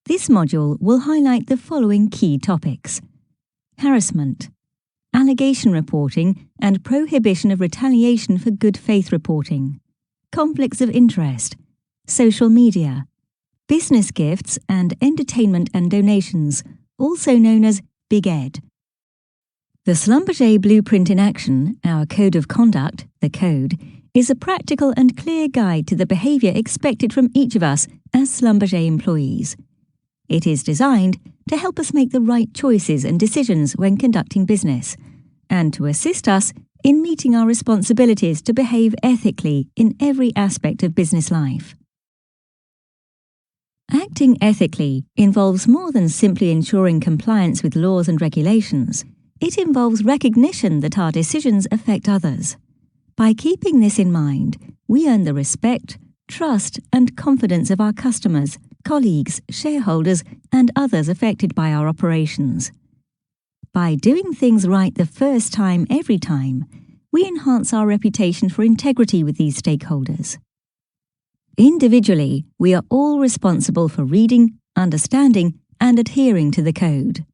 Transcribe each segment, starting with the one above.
This module will highlight the following key topics: harassment, allegation reporting and prohibition of retaliation for good faith reporting, conflicts of interest, social media, business gifts and entertainment and donations, also known as Big Ed. The Schlumberger Blueprint in Action, our Code of Conduct, the Code, is a practical and clear guide to the behaviour expected from each of us as Schlumberger employees. It is designed to help us make the right choices and decisions when conducting business, and to assist us in meeting our responsibilities to behave ethically in every aspect of business life. Acting ethically involves more than simply ensuring compliance with laws and regulations. It involves recognition that our decisions affect others. By keeping this in mind, we earn the respect, trust, and confidence of our customers, colleagues, shareholders, and others affected by our operations. By doing things right the first time every time, we enhance our reputation for integrity with these stakeholders. Individually, we are all responsible for reading, understanding, and adhering to the code.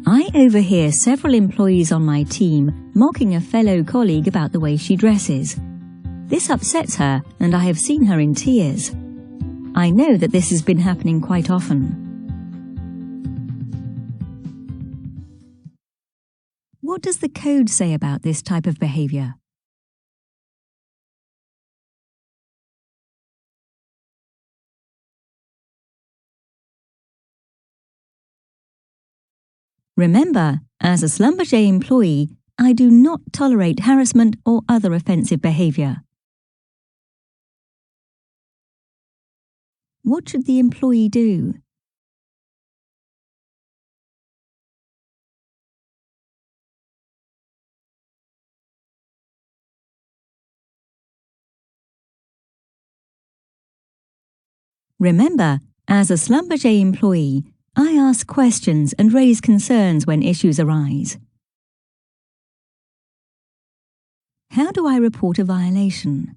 I overhear several employees on my team mocking a fellow colleague about the way she dresses. This upsets her, and I have seen her in tears. I know that this has been happening quite often. What does the code say about this type of behavior? Remember, as a Schlumberger employee, I do not tolerate harassment or other offensive behavior. What should the employee do? Remember, as a Schlumberger employee, I ask questions and raise concerns when issues arise. How do I report a violation?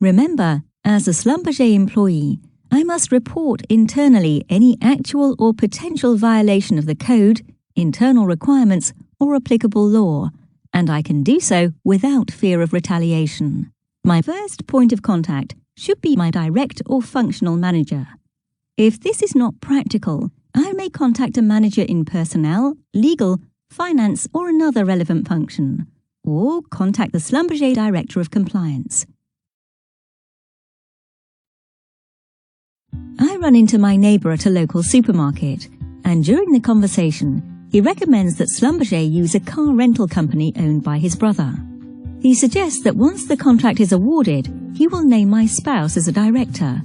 Remember, as a Schlumberger employee, I must report internally any actual or potential violation of the code, internal requirements, or applicable law, and I can do so without fear of retaliation. My first point of contact should be my direct or functional manager. If this is not practical, I may contact a manager in personnel, legal, finance, or another relevant function, or contact the Schlumberger Director of Compliance. I run into my neighbour at a local supermarket, and during the conversation, he recommends that Schlumberger use a car rental company owned by his brother. He suggests that once the contract is awarded, he will name my spouse as a director.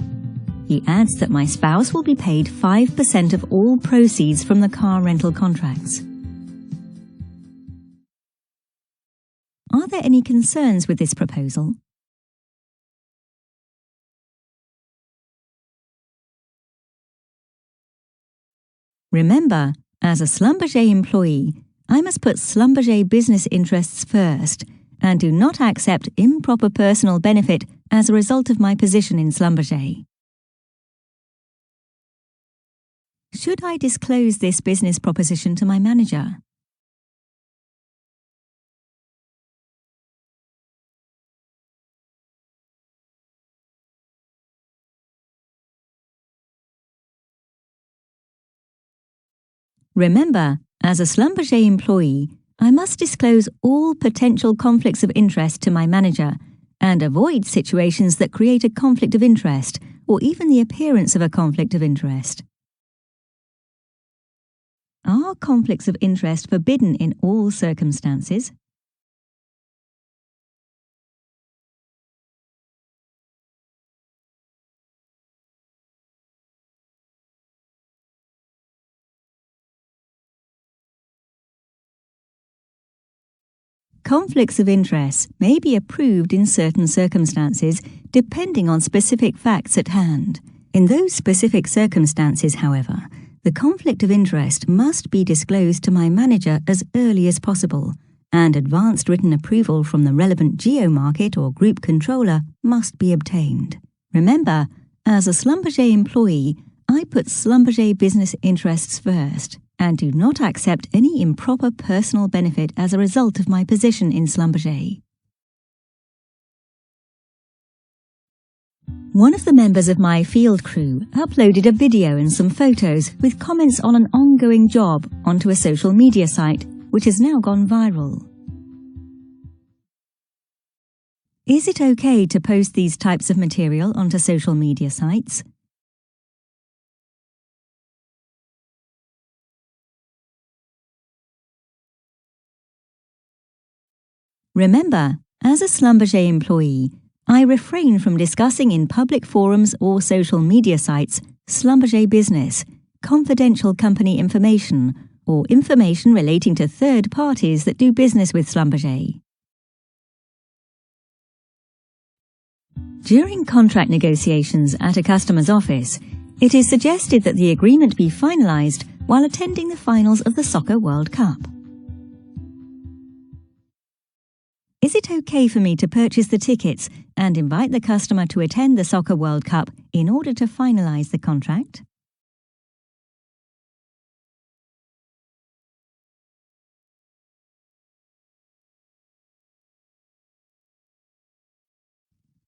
He adds that my spouse will be paid 5% of all proceeds from the car rental contracts. Are there any concerns with this proposal? Remember, as a Schlumberger employee, I must put Schlumberger business interests first and do not accept improper personal benefit as a result of my position in Schlumberger. Should I disclose this business proposition to my manager? Remember, as a Schlumberger employee, I must disclose all potential conflicts of interest to my manager and avoid situations that create a conflict of interest or even the appearance of a conflict of interest. Are conflicts of interest forbidden in all circumstances? Conflicts of interest may be approved in certain circumstances depending on specific facts at hand. In those specific circumstances, however, the conflict of interest must be disclosed to my manager as early as possible, and advanced written approval from the relevant geo-market or group controller must be obtained. Remember, as a Schlumberger employee, I put Schlumberger business interests first and do not accept any improper personal benefit as a result of my position in Schlumberger. One of the members of my field crew uploaded a video and some photos with comments on an ongoing job onto a social media site, which has now gone viral. Is it okay to post these types of material onto social media sites? Remember, as a Schlumberger employee, I refrain from discussing in public forums or social media sites Schlumberger business, confidential company information, or information relating to third parties that do business with Schlumberger. During contract negotiations at a customer's office, it is suggested that the agreement be finalized while attending the finals of the Soccer World Cup. Is it okay for me to purchase the tickets and invite the customer to attend the Soccer World Cup in order to finalize the contract?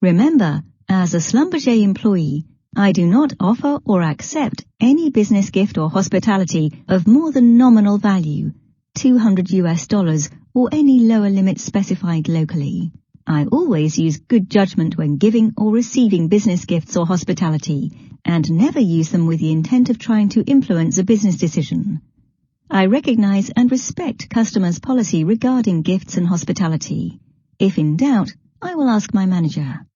Remember, as a Schlumberger employee, I do not offer or accept any business gift or hospitality of more than nominal value, $200 or any lower limit specified locally. I always use good judgment when giving or receiving business gifts or hospitality, and never use them with the intent of trying to influence a business decision. I recognize and respect customers' policy regarding gifts and hospitality. If in doubt, I will ask my manager.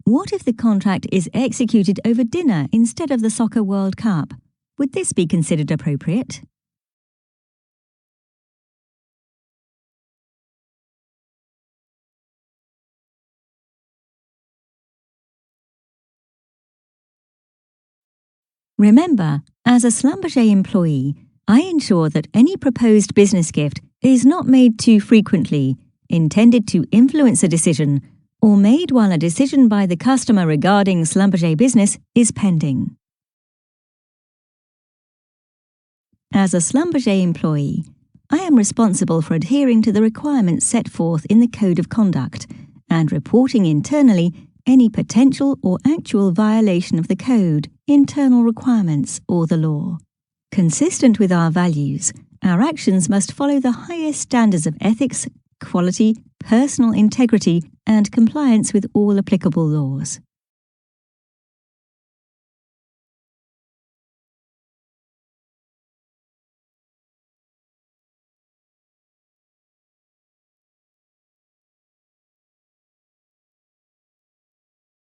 What if the contract is executed over dinner instead of the Soccer World Cup? Would this be considered appropriate? Remember, as a Schlumberger employee, I ensure that any proposed business gift is not made too frequently, intended to influence a decision, or made while a decision by the customer regarding Schlumberger business is pending. As a Schlumberger employee, I am responsible for adhering to the requirements set forth in the Code of Conduct and reporting internally any potential or actual violation of the Code, internal requirements, or the law. Consistent with our values, our actions must follow the highest standards of ethics, quality, personal integrity, and compliance with all applicable laws.